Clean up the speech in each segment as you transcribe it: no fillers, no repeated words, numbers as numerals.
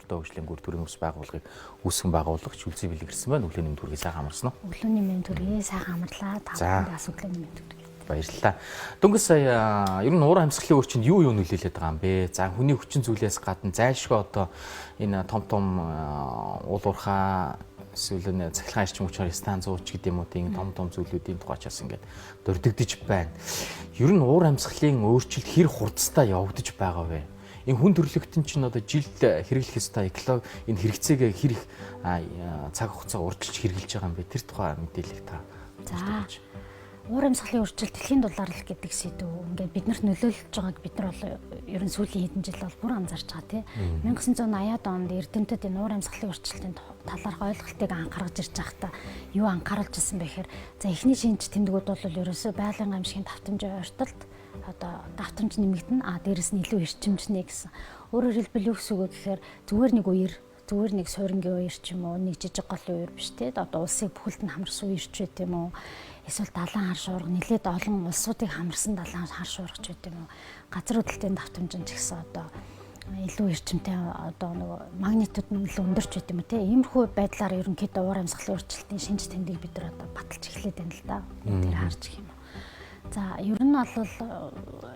хортой хөгжлийн гүр төрийн ус байгууллагыг үүсгэн байгуулагч Үлзий Бэлэг ирсэн байна. Өглөөний мэнд хүргэе, сайхан амарсан уу? Өглөөний мэнд хүргэе, сайхан амарлаа. Та бүхэнд өглөөний мэнд хүргэе. Баярлалаа. Дөнгөс сая ер нь уур амьсгалын өөрчлөлтөнд юу нөлөөлөд байгаа юм бэ? За хүний хүчин зүйлээс гадна зайлшгүй одоо энэ том уул уурхай эсвэл цахилгаан эрчим хүчээр стан 100 ч гэдэг юм уу тийм том зүйлүүдийн тухайчаас ингээд дөрдөгдөж байна. Ер нь уур амьсгалын өөрчлөлт хэр хурдтай явагдаж байгаа вэ? Энэ хүн төрөлхтөн чинь одоо жилд хэрэглэх ёстой энэ хэрэгцээгээ хэр их цаг хугацаа урдчилж хэрэгжилж байгаа юм бэ? Тэр тухай мэдээлэл та. За. Уур амьсгалын өөрчлөлт дэлхийн дулаалал гэдэг сэдв ингээд биднэрт нөлөөлж байгааг бид нар бол ер нь сүүлийн хэдэн жил бол бүр анзаарч байгаа тийм 1980-аад онд эрдэмтэд энэ уур амьсгалын өөрчлөлтийн талаарх ойлголтыг анхаарч ирж байхдаа юу анхааруулж ирсэн бэ гэхээр за эхний шинж тэмдгүүд бол ерөөсөө байгалийн гамшигын давтамжийн ойртолд одоо давтамж нэмэгдэнэ дээрэс нь илүү эрчимжнэ гэсэн. Өөрөөр хэлбэл юу гэсэн үг вэ гэхээр зүгээр нэг үеэр зүгээр нэг суурингийн үеэр ч юм уу нэг жижиг голын үеэр биш тийм одоо улсыг бүхэлд нь хамарсан үеэр ч байт юм уу эсвэл далайн хар шуурга нэлээд олон улсуудыг хамарсан далайн хар шуургач байт юм уу газар хөдлөлтийн давтамжин ч гэсэн одоо илүү эрчимтэй одоо нөгөө магнитуд нь илүү өндөрч байт юм уу тийм иймэрхүү байдлаар ерөнхийдөө уур амьсгалын өөрчлөлтийн шинж тэмдэг бид нар одоо баталж эхлэхэд байна л да. Тэр харж их юм. За ер нь бол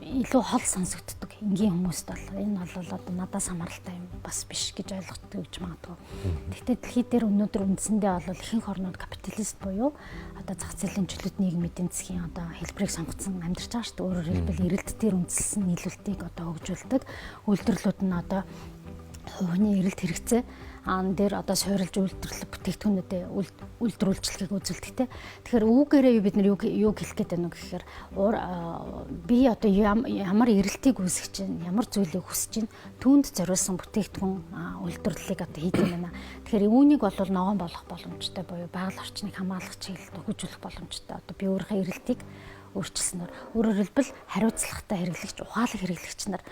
илүү хол сонсогддог энгийн хүмүүст бол энэ бол одоо надаас хамааралтай юм бас биш гэж ойлгодог гэж магадгүй. Гэхдээ дэлхийд дээр өнөөдөр үндсэндээ бол ихэнх орнууд капиталист буюу одоо зах зээлийн чөлөөт нийгмийн эдийн засгийн одоо хэлбэрийг сонгоцсон амьдарч байгаа шүү дээ. Өөрөөр хэлбэл эрэлт дээр үндэслэн нийлүүлэлтийг одоо хөгжүүлдэг. Үйлдвэрлэлүүд нь одоо хувийн эрэлт хэрэгцээ дээр одоо суурилж үйлдвэрлэх бүтээгдэхүүнүүдэд үйлдвэрлэлийг үзүүлдэг те. Тэгэхээр үүгээрээ бид нар юу хэлэх гээд байна вэ гэхээр би одоо ямар эрэлтийг үүсгэж чинь ямар зүйлийг хүсэж чинь түүнд зориулсан бүтээгдэхүүн үйлдвэрлэлийг одоо хийдэг юм байна. Тэгэхээр үүнийг бол ногоон болгох боломжтой буюу байгаль орчныг хамгаалах чиглэлд хөгжүүлэх боломжтой. Одоо би өөрийнхөө эрэлтийг өөрчилснөөр өөрөөр хэлбэл хариуцлагатай хэрэглэгч ухаалаг хэрэглэгч нар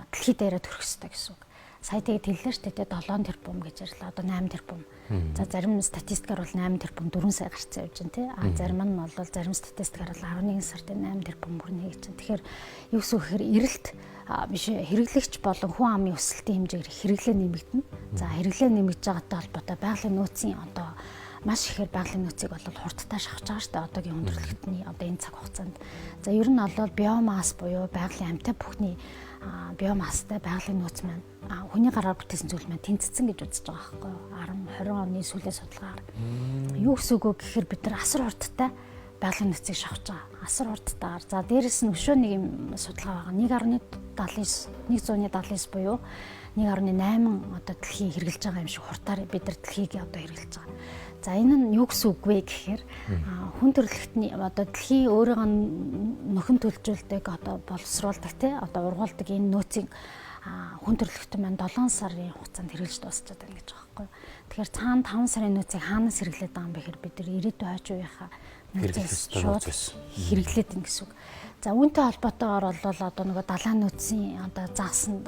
дэлхийд даяараа төрөх ёстой гэсэн үг. Сая тэгээд хэллээ шүү дээ 7 тэрбум гэж ярьлаа одоо 8 тэрбум. За зарим статистикаар бол 8 тэрбум 4 сая гарцсан явж байна тий. Зарим нь бол зарим статистикаар бол 11 сард 8 тэрбум хүрнэ гэж байна. Тэгэхээр юу гэсэн үг гэхээр эрэлт биш хэрэглэгч болон хүн амын өсөлтийн хэмжээгээр хэрэглээ нэмэгдэнэ. За хэрэглээ нэмэгдэж байгаатай холбоотой байгалийн нөөцийн одоо маш ихээр байгалийн нөөцийг бол хурдтай шахаж байгаа шүү дээ одоогийн хүндрэлтний одоо энэ цаг хугацаанд. За ер нь бол биомасс буюу байгалийн амьтад бүхний биомасстай байгалийн нөөц маань хүний гараар бүтээсэн зүйл маань тэнцсэн гэж үзэж байгаа байхгүй юу 10 20 оны сүүлийн судалгаагаар юу гэсэн үг вэ гэхээр бид нар асар хурдтай байгалийн нөөцийг шавж байгаа асар хурдтайгаар за дээрэс нь өшөө нэг юм судалгаа байгаа 1.79 буюу 1.8 одоо дэлхий хэрглэж байгаа юм шиг хурдаар бид нар дэлхийг одоо хэрглэж байгаа. За энэ нь юу гэсэн үг вэ гэхээр хүн төрөлхтний одоо дэлхийн өөрийгөө нөхөн төлжүүлдэг одоо боловсруулдаг тий одоо ургуулдаг энэ нөөцийг хүн төрөлхтөн маань 7 сарын хугацаанд хэрэглэж дуусчаад байна гэж байгаа байхгүй. Тэгэхээр цаана 5 сарын нөөцийг хаанаас хэрэглээд байгаа юм бэ гэхээр бид нар ирээдүйн хойч үеийнхаа нөөцөөс шууд хэрэглээд байна гэсэн үг. За үүнтэй холбоотойгоор бол одоо нөгөө далайн нөөцийн одоо загсанд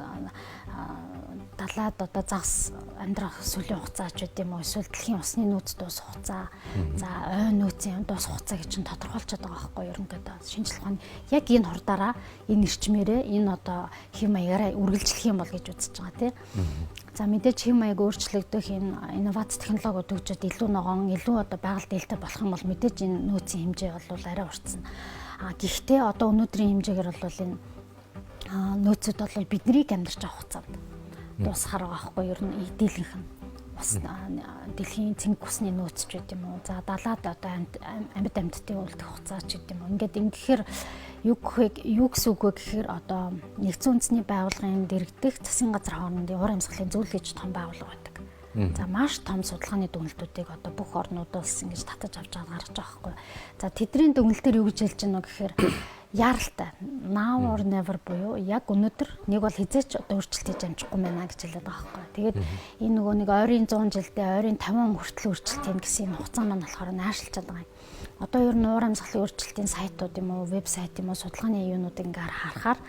далаад одоо загс амьдрах сүлийн хугацаа ч гэдэм юм уу эсвэл дэлхийн усны нөөц дуусах хугацаа за ой нөөцийн дуусах хугацаа гэж чинь тодорхойлцоод байгаа байхгүй юу ерөнхийдөө шинжлэх ухааны яг энэ хурдаараа энэ эрчмээрээ энэ одоо хэм маягаараа үргэлжлэх юм бол гэж үзэж байгаа тийм. За мэдээж хэм маяг өөрчлөгдөх энэ инновац технологиуд хөгжөөд илүү ногоон илүү одоо байгаль дээлтэй болох юм бол мэдээж энэ нөөцийн хэмжээ бол арай уртсан. Гэхдээ одоо өнөөдрийн хэмжээгээр бол энэ нөөцүүд бол биднийг амьдарч авах хугацаанд дуусахаар байгаа байхгүй юу ер нь дийлэнх нь бас дэлхийн цэнх усны нөөц ч гэдэм үү за далаад одоо амьд амьтдын үлдэх хугацаа ч гэдэм үү ингээд ингэхээр юу гэсэн үг вэ гэхээр одоо нэгдсэн үндэсний байгууллагын дэргэдэх засгийн газар хоорондын уур амьсгалын зөвлөл гэж том байгууллага байдаг. За маш том судалгааны дүгнэлтүүдийг одоо бүх орнуудаас ингэж татаж авч гаргаж байгаа байхгүй. За тэдний дүгнэлт дээр юу гэж хэлж байна вэ гэхээр яаралтай now or never буюу яг өнөөдөр нэг бол хизээч одоо өөрчлөлт хийж амжихгүй байна гэж хэлээд байгаа байхгүй. Тэгээд энэ нөгөө нэг ойрын 100 жилдээ ойрын 50 хүртэл өөрчлөлт хийн гэсэн энэ хугацаа маань болохоор наашилчаад байгаа юм. Одоо ер нь уур амьсгалын өөрчлөлтийн сайтууд юм уу, вебсайт юм уу, судалгааны юунуудыг ингээ харахаар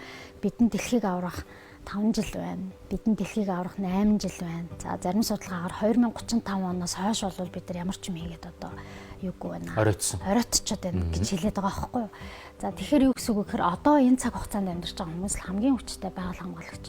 бидний дэлхийг аврах 5 жил байна. Бидний дэлхийг аврах 8 жил байна. За зарим судалгаагаар 2035 оноос хойш бол бид нар ямар ч юм хийгээд одоо юугүй байна. Оройтчод байна гэж хэлээд байгаа байхгүй юу. За тэгэхээр юу гэсэн үг гэхээр одоо энэ цаг хугацаанд амьдарч байгаа хүмүүс л хамгийн хүчтэй байгаль хамгаалагч.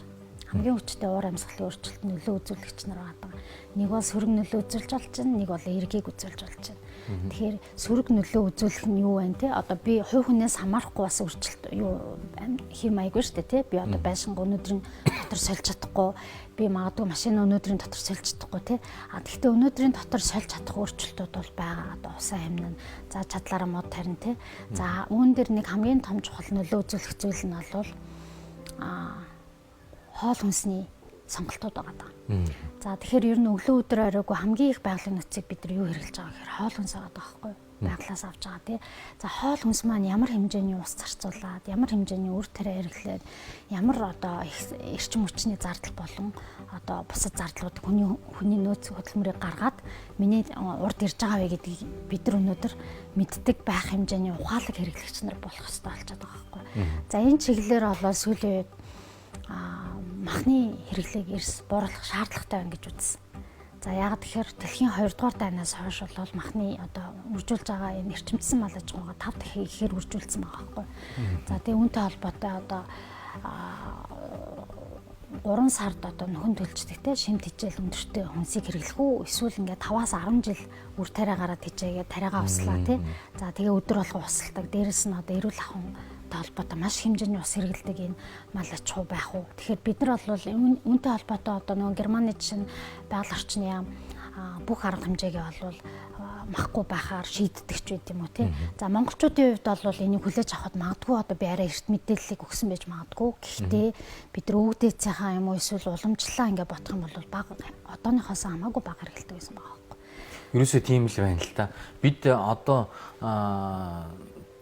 хамгийн хүчтэй уур амьсгалын өөрчлөлт нөлөө үзүүлэгч нар байгаа. Нэг бол сөрөг нөлөө үзүүлж болж байна, нэг бол эргийг үзүүлж болж байна. Тэгэхээр сөрөг нөлөө үзүүлэх нь юу вэ те? Одоо би хувь хүнээс хамаарахгүй бас өөрчлөлт юу хэм маяггүй шүү дээ те. Би одоо байшинг өнөөдрийн дотор сольж чадахгүй, би магадгүй машин өнөөдрийн дотор сольж чадахгүй те. Гэхдээ өнөөдрийн дотор сольж чадах өөрчлөлтүүд бол байгаа. Одоо усаа хэмнэн, за чадлаараа мод тарин те. За үүн дээр нэг хамгийн том чухал нөлөө үзүүлэх зүйл нь бол хоол хүнсний сонголтууд байгаа даа. За тэгэхээр ер нь өглөө өдөр оройгүй хамгийн их байгалийн нөөцийг бид нар юу хэрэглэж байгаа гэхээр хоол хүнс байгаа байхгүй юу? Байгалаас авч байгаа тий. За хоол хүнс маань ямар хэмжээний ус зарцуулаад, ямар хэмжээний үр тариа хэрэглээд, ямар одоо эрчим хүчний зардал болон одоо бусад зардлууд хүний нөөц хөдөлмөрийг гаргаад миний урд ирж байгаа вэ гэдгийг бид нар өнөөдөр мэддэг байх хэмжээний ухаалаг хэрэглэгч нар болох хэрэгтэй болчиход байгаа байхгүй юу? За энэ чиглэлээр болоо сүүлийн үед махны хэрэглээг эрс бууруулах шаардлагатай байна гэж үзсэн. За яг тэгэхээр дэлхийн 2 дугаар дайнаас хойш бол махны одоо үржүүлж байгаа энэ эрчимдсэн мал аж ахуйгаа 5 дахин ихээр үржүүлсэн байгаа байхгүй. За тэгээ үүнтэй холбоотой одоо 3 сард одоо нөхөн төлждэг те шимт хичээл өндөртэй хүнсийг хэрэглэх үү эсвэл ингээд 5-аас 10 жил үр тариа гараад хичээгээд тариагаа услаа те. За тэгээ өдөр болго усалдаг. Дээрэс нь одоо эрүүл ахуйн холбоотой маш хэмжээний ус хэрэглэдэг энэ мал аж ахуй байх уу. Тэгэхээр бид нар бол үүнтэй холбоотой одоо нөгөө Германы жишээ нь байгаль орчны яам бүх арга хэмжээгээ бол махгүй байхаар шийддэг ч байт юм уу тий. За монголчуудын хувьд бол энийг хүлээж авахд магадгүй одоо би арай эрт мэдээллийг өгсөн байж магадгүй. Гэхдээ бид нар өвдөөцийнхаа юм уу эсвэл уламжлалаа ингээ бодох юм бол бага одооныхоос хамаагүй бага хэрэгэлдэг байсан байгаа байхгүй. Ерөөсөө тийм л байна л та. Бид одоо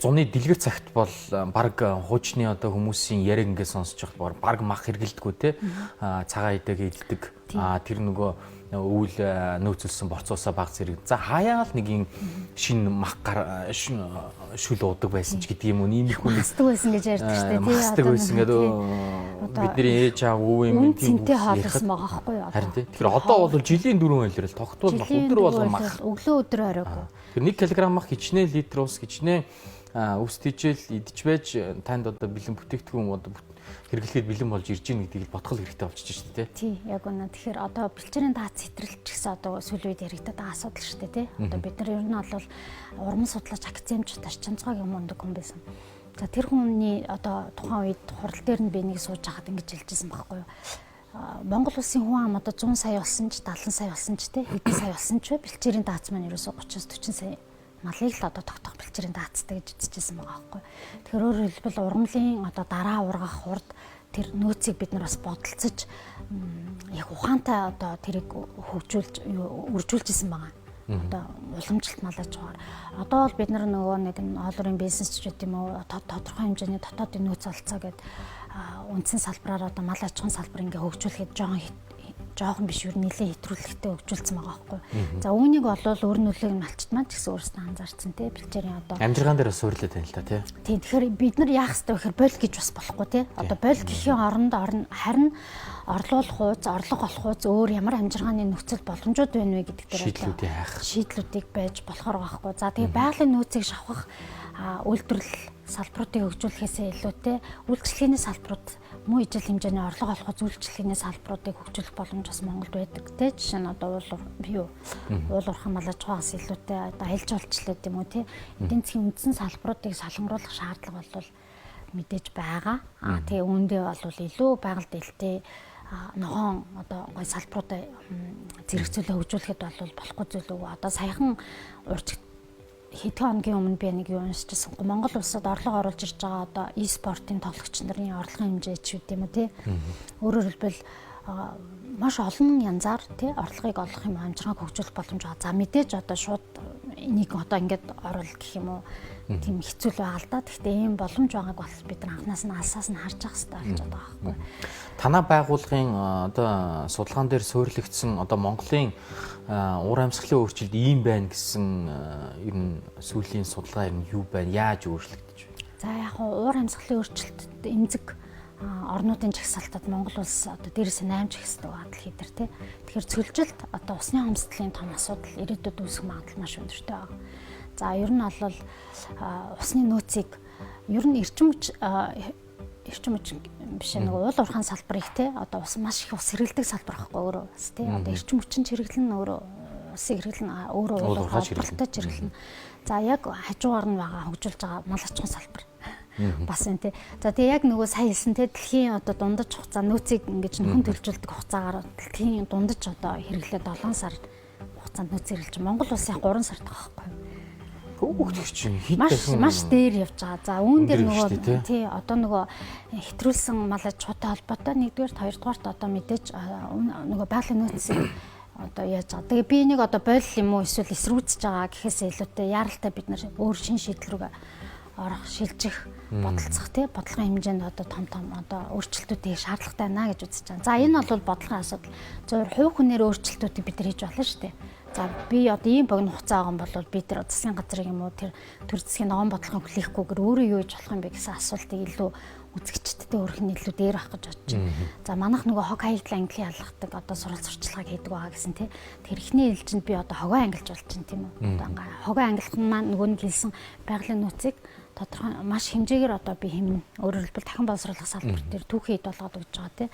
зуны дэлгэр цагт бол баг хуучны одоо хүмүүсийн яриаг ингээд сонсож байхад баг мах хэргэлдэггүй те цагаан идэг иддэг тэр нөгөө өвөл нөөцөлсөн борцоосоо баг зэрэг за хаяа л нэг юм шин мах шүл уудаг байсан ч гэдэг юм уу ийм их хүнээс мастдаг байсан гэж ярьдаг шүү дээ мастдаг байсан гэдэг бидний ээж аав өвөө юм тийм тэнтэй хаалсан байгаа байхгүй юу харин тэгэхээр одоо бол жилийн 4 байлрал тогтвол мах өдөр болгон мах өглөө өдөр оройгүй тэр 1 кг мах хичнээн литр ус хичнээн өвс тийжэл идэж байж танд одоо бэлэн бүтээгдэхүүн одоо хэрэглэхэд бэлэн болж ирж гин гэдгийг бодгол хэрэгтэй болчихж шүү дээ тий яг үнэ тэгэхээр одоо бэлчээрийн даац хэтрэлч гэсэн одоо сүүлийн үед яригдаад байгаа асуудал шүү дээ тий одоо бид нар ер нь бол уран судлаач академич Ташчанцгаг юм ундаг хүн байсан за тэр хүний одоо тухайн үед хурал дээр нь би нэг сууж хахад ингэж хэлжсэн байхгүй юу Монгол улсын хүн ам одоо 100 сая болсон ч 70 сая болсон ч тий хэдэн сая болсон ч бэлчээрийн даац маань ерөөсө 30-40 сая малыг л одоо тогтоох бэлчээрийн даацтай гэж үзчихсэн байгаа байхгүй. Тэгэхээр өөрөөр хэлбэл ургамлын одоо дараа ургах хурд тэр нөөцийг бид нар бас бодолцож яг ухаантай одоо тэрийг хөгжүүлж үржүүлжсэн байгаа. Одоо уламжлалт мал аж ахуйгаар. Одоо бол бид нар нөгөө нэг олонхын бизнес ч гэдэг юм уу тодорхой хэмжээний дотоодын нөөц олцоо гэдэг үндсэн салбараар одоо мал аж ахуйн салбар ингээ хөгжүүлэхэд жоохон биш юу нэлээд хэтрүүлэгтэй хөгжүүлсэн байгаа байхгүй. За үүнийг бол өөр нөлөөг нь малчт маань ч гэсэн өөрсдөө анзаарсан тий бэлчээрийн одоо амжиргаан дээр суурлаад байна л та тий. Тийм тэгэхээр бид нар яах ёстой вэ гэхээр боль гэж бас болохгүй тий. Одоо боль гэхийн оронд харин орлуулах хууц, орлого олох хууц өөр ямар амжиргааны нөхцөл боломжууд байна вэ гэдэг дээр шийдлүүдийг байж болохоор байхгүй. За тэгээ байгалийн нөөцийг шавхах үйлдвэрлэл салбаруудыг хөгжүүлэхээсээ илүүтэй үйлчлэгээний салбарууд муу ижил хэмжээний орлого олох үйлчлэгээний салбаруудыг хөгжүүлэх боломж бас Монголд байдаг те жишээ нь одоо уулуурхан мал аж ахуйгаас илүүтэй одоо аялал жуулчлал юм уу те эдийн засгийн үндсэн салбаруудыг солонгоруулах шаардлага бол мэдээж байгаа. Тэгээ үүндээ бол илүү байгаль дэлтэй ногоон одоо гой салбаруудаа зэрэгцүүлээ хөгжүүлэхэд бол болохгүй зүйл үү. Одоо саяхан урьд хэдхэн хоногийн өмнө би нэг юу уншижсэн. Монгол улсад орлого оруулж ирж байгаа одоо e-спортын тоглогч нарын орлогын хэмжээ ч үт юм уу тий. Өөрөөр хэлбэл маш олон янзаар тий орлогыг олох юм амжиргааг хөгжүүлэх боломж байгаа. За мэдээж одоо шууд энийг одоо ингээд оруулах гэх юм уу тийм хэцүү л байгаа л да. Гэхдээ ийм боломж байгааг бол бид нар анханаас нь алсаас нь харж явах хэрэгтэй болж байгаа байхгүй. Танай байгууллагын одоо судалгаан дээр суурилагдсан одоо Монголын уур амьсгалын өөрчлөлт ийм байна гэсэн ер нь сүүлийн судалгаа ер нь юу байна? Яаж өөрчлөгдөж байна? За яг уур амьсгалын өөрчлөлтөд эмзэг орнуудын жагсаалтад Монгол улс одоо дээрээс 8 жагсдаг хадал хийдэр тий. Тэгэхээр цөлжилт одоо усны хомсдлын том асуудал ирээдүйд үүсэх магадлал маш өндөртэй байна. За ер нь бол усны нөөцийг ер нь эрчим хүч эрчим хүчин биш нөгөө уул уурхайн салбар их те одоо бас маш их ус хэрэглэдэг салбар байхгүй өөрөө бас те одоо эрчим хүчин хэрэглэн өөрөө усыг хэрэглэн өөрөө уул уурхай хэрэглэн. За яг хажуугаар нь байгаа хөгжүүлж байгаа мал аж ахуйн салбар бас энэ те. За тэгээ яг нөгөө сая хэлсэн те дэлхийн одоо дундаж хугацаа нөөцийг ингэж нөхөн төлжүүлдэг хугацаагаар дэлхийн дундаж одоо хэрэглээ 7 сар хугацаанд нөөц хэрэглэж Монгол улсын 3 сард байгаа байхгүй. Хөөгч чинь хэд маш дээр явж байгаа. За үүн дээр нөгөө тий одоо нөгөө хэтрүүлсэн мал аж ахуйтай холбоотой нэгдүгээр хоёрдугаарт одоо мэдээж нөгөө байгалийн нөөцийг одоо яаж байгаа. Тэгээ би нэг одоо бойл юм уу эсвэл эсрүүцэж байгаа гэхээсээ илүүтэй яаралтай бид нар өөр шин шийдэл рүү орох шилжих бодолцох тий бодлогын хэмжээнд одоо том одоо өөрчлөлтүүдийг шаардлагатай байна гэж үзэж байгаа. За энэ бол бодлогын асуудал. Зөвхөн хувь хүнээр өөрчлөлтүүдийг бид нар хийж болно шүү дээ. За би одоо ийм богино хугацаа байгаа юм бол би тэр засгийн газрыг юм уу тэр төр засгийн ногоон бодлогыг хүлээхгүйгээр өөрөө юу хийж болох юм бэ гэсэн асуултыг илүү үзэгчдтэй өрөх нь илүү дээр байх гэж бодож байна. За манайх нөгөө хог хаягдлын ангилын ялгадаг одоо сурал сурчлагыг хийдэг байгаа гэсэн тий. Тэр ихний ээлжинд би одоо хогоо ангилж болж байна тийм үү. Одоо ингээ хогоо ангилах нь маань нөгөө нэг хэлсэн байгалийн нөөцийг тодорхой маш хэмжээгээр одоо би хэмнэ. Өөрөөр хэлбэл дахин боловсруулах салбар дээр түүхий хэд болгоод өгч байгаа тий.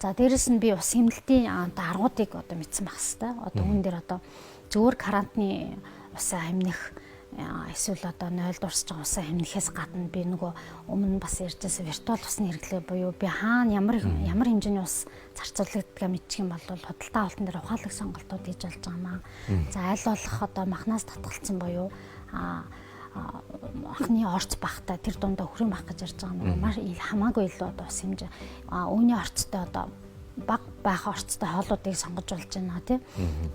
За дээрэс нь би ус хэмнэлтийн одоо аргуудыг одоо мэдсэн байх хэвээр. Одоо үүн дээр одоо зөвхөн карантины усаа хэмнэх эсвэл одоо 0 дурсаж байгаа усаа хэмнэхээс гадна би нөгөө өмнө бас ярьжсэн виртуал усны хэрэглээ буюу би хаана ямар хэмжээний ус зарцуулагддгаа мэдчих юм бол худалдаа авалтан дээр ухаалаг сонголтууд хийж болж байгаа маа. За аль болох одоо махнаас татгалцсан буюу анхны орц багтай тэр дундаа хүрэн бах гэж ярьж байгаа нөгөө маш хамаагүй илүү одоо ус хэмжээ үүний орцтой одоо баг байх орцтой хоолуудыг сонгож болж байна тий.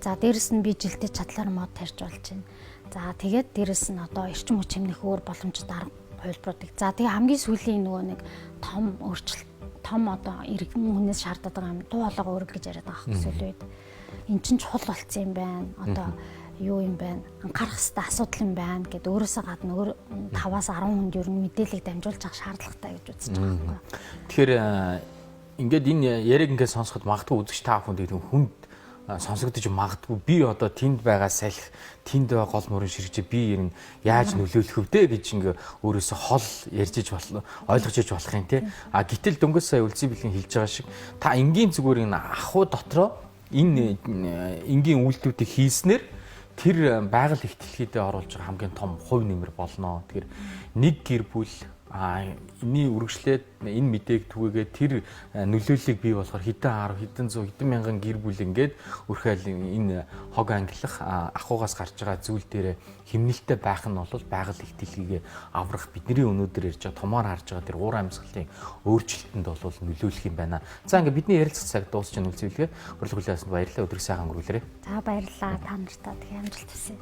За дээрэс нь би жилдээ чадлаар мод тарьж болж байна. За тэгээд дээрэс нь одоо эрчим хүч хэмнэх өөр боломжтой арга хувилбаруудыг. За тэгээ хамгийн сүүлийн нөгөө нэг том өөрчлөлт том одоо иргэн хүнээс шаарддаг юм дуу хоолойгоо өргө гэж яриад байгаа хэрэг сүүлийн үед. Эн чинь чухал болсон юм байна. Одоо юу юм байна? Анхаарах хэрэгтэй асуудал юм байна гэд өөрөөсөө гадна өөр 5-аас 10 хүнд ер нь мэдээлэл дамжуулж авах шаардлагатай гэж үзэж байгаа юм. Тэгэхээр ингээд энэ яриаг ингээд сонсоход магадгүй үзэгч та бүхэнд гэдэг хүнд сонсогдож магадгүй би одоо тэнд байгаа салхи тэнд байгаа гол мөрөн ширхэж би ер нь яаж нөлөөлөх вэ гэж ингээ өөрөөсөө хол ярьж болно ойлгож иж болох юм те а гítэл дөнгөс сая үлзий бэлгийн хэлж байгаа шиг та энгийн зүгээр энэ ахуй дотроо энэ энгийн үйлдэлүүдийг хийснээр тэр байгаль ихтэлхийдээ оруулж байгаа хамгийн том хувь нэмэр болно. Тэгэхээр нэг гэр бүл энэний үргэлжлээд энэ мэдээг түгээгээд тэр нөлөөллийг бий болохоор хэдэн 10 хэдэн 100 хэдэн мянган гэр бүл ингээд өрхөөл энэ хог ангилах ахуйгаас гарч байгаа зүйл дээр хэмнэлттэй байх нь бол байгаль ихтэлхийгээ аврах бидний өнөөдөр ярьж байгаа томоор харж байгаа тэр уур амьсгалын өөрчлөлтөнд бол нөлөөлөх юм байна. За ингээд бидний ярилцах цаг дуусч байна үлзэвлэгээ. Урилга хүлээсэнд баярлалаа. Өдрийг сайхан өнгөрүүлээрэй. За баярлалаа та нартай. Тэгээ амжилт хүсье.